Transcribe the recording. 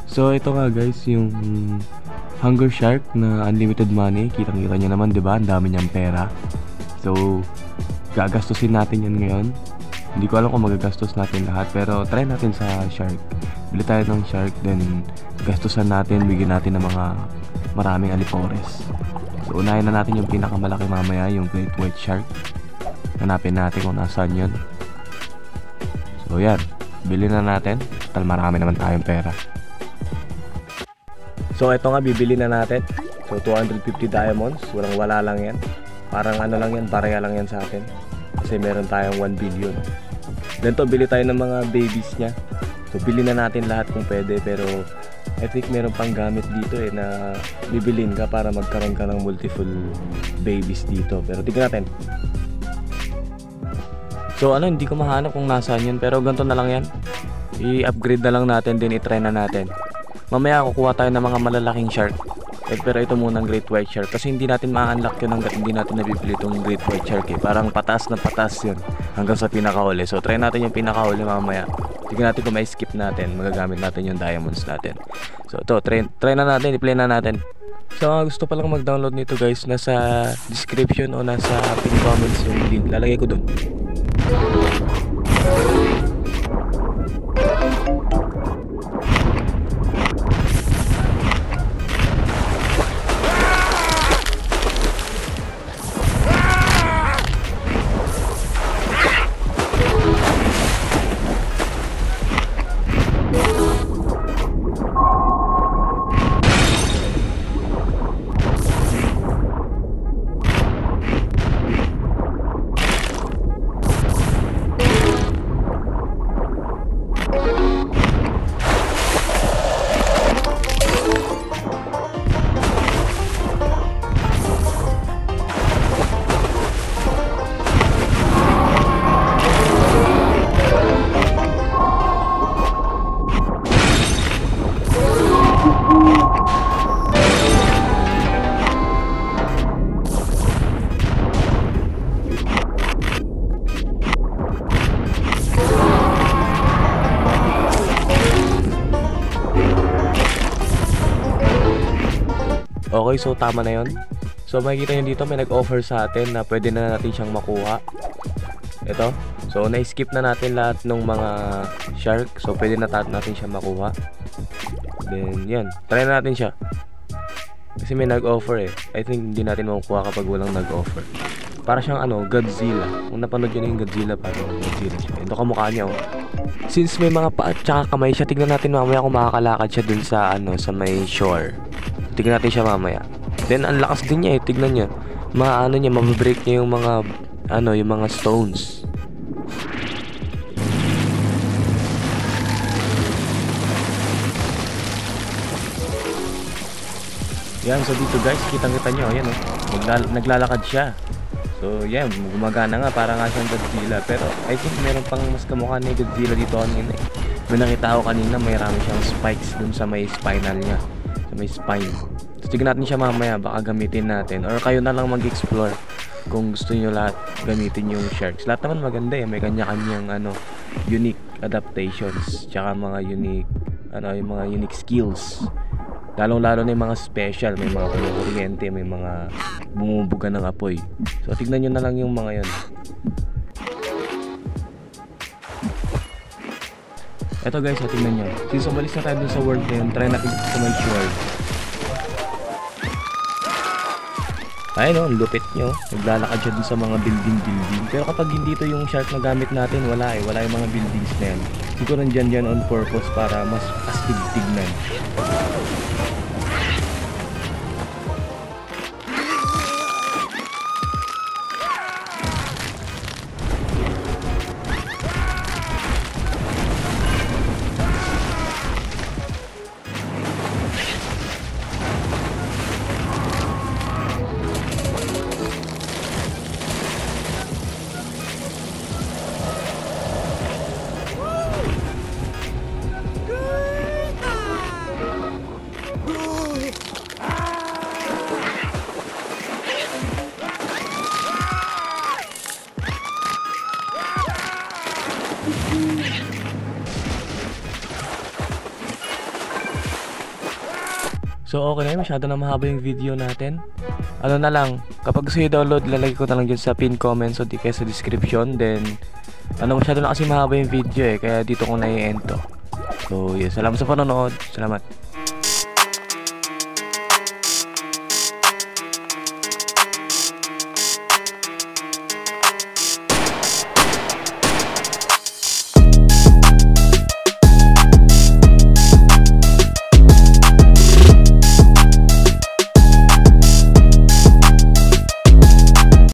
So ito nga guys, yung Hunger Shark na unlimited money. Kitang-kita nyo naman, 'di ba? Ang dami niyang pera. So gagastusin natin 'yan ngayon. Hindi ko alam kung magagastos natin lahat, pero try natin sa shark. Bili tayo ng shark, then gastusan natin, bigyan natin ng mga maraming alipores. So unahin na natin yung pinakamalaki mamaya, yung great white shark. Hanapin natin kung nasaan yun. So yan, bili na natin. Total marami naman tayong pera. So ito nga, bibili na natin. So 250 diamonds, walang wala lang yan. Parang ano lang yan, pareha lang yan sa atin. Kasi meron tayong 1 billion. Then to, bili tayo ng mga babies niya. So bili na natin lahat kung pwede, pero I think meron pang gamit dito na bibilin ka para magkaroon ka ng multiple babies dito. Pero tignan natin. So hindi ko mahanap kung nasaan yun, pero ganito na lang yan. I-upgrade na lang natin, din i-try na natin. Mamaya kukuha tayo ng mga malalaking shark. Pero ito muna ang great white shark, kasi hindi natin ma-unlock yun hanggat hindi natin nabibili itong great white shark Parang pataas na pataas yun hanggang sa pinakahuli. So try natin yung pinakahuli mamaya. Tignan natin kung may skip natin, magagamit natin yung diamonds natin. So ito, try na natin, i-play na natin. So gusto pa lang mag-download nito guys, nasa description o nasa pin comments yung link, lalagay ko dun. Okay, so tama na yon. So makikita nyo dito, may nag-offer sa atin na pwede na natin siyang makuha. Ito. So na-skip na natin lahat ng mga shark. So pwede na natin siya makuha. Then yan, try na natin siya. Kasi may nag-offer I think hindi natin makukuha kapag walang nag-offer. Para siyang Godzilla. Kung napanood nyo na yung Godzilla, parang Godzilla siya. Ito kamukha niya Since may mga paa at tsaka kamay siya, tignan natin mamaya kung makakalakad siya dun sa sa may shore. Tignan natin siya mamaya. Then ang lakas din niya tignan niya. Niya, mabibreak niya yung mga yung mga stones. Yan, so dito guys, kitang-kita nyo, ayan naglalakad siya. So yan, gumagana nga, para nga siyang Godzilla. Pero I think meron pang mas kamukha ni Godzilla dito kanina May nakita ko kanina, mayroon siyang spikes dun sa may spinal niya. Sa may spine. So tignan natin siya mamaya, baka gamitin natin. Or kayo na lang mag-explore kung gusto niyo lahat gamitin yung sharks. Lahat naman maganda may kanya-kanyang unique adaptations. Tsaka mga unique, yung mga unique skills. Lalong-lalo na yung mga special, may mga kuryente, may mga bumubuga ng apoy. So tignan nyo na lang yung mga yon. Eto guys, tignan nyo. Since umalis na tayo dun sa world na yun, try natin sa may shore. Ayun lupit nyo. Naglalakad siya dun sa mga building. Pero kapag hindi ito yung shark na gamit natin, wala yung mga buildings na yan. Siguro nandyan on purpose para mas astig tignan. So okay na yun, masyado na mahaba yung video natin. Ano na lang, kapag gusto nyo download, lalagay ko na lang dyan sa pin comment, so di kaya sa description. Then masyado na kasi mahaba yung video kaya dito ko na i-end to. So yes, salamat sa panonood. Salamat.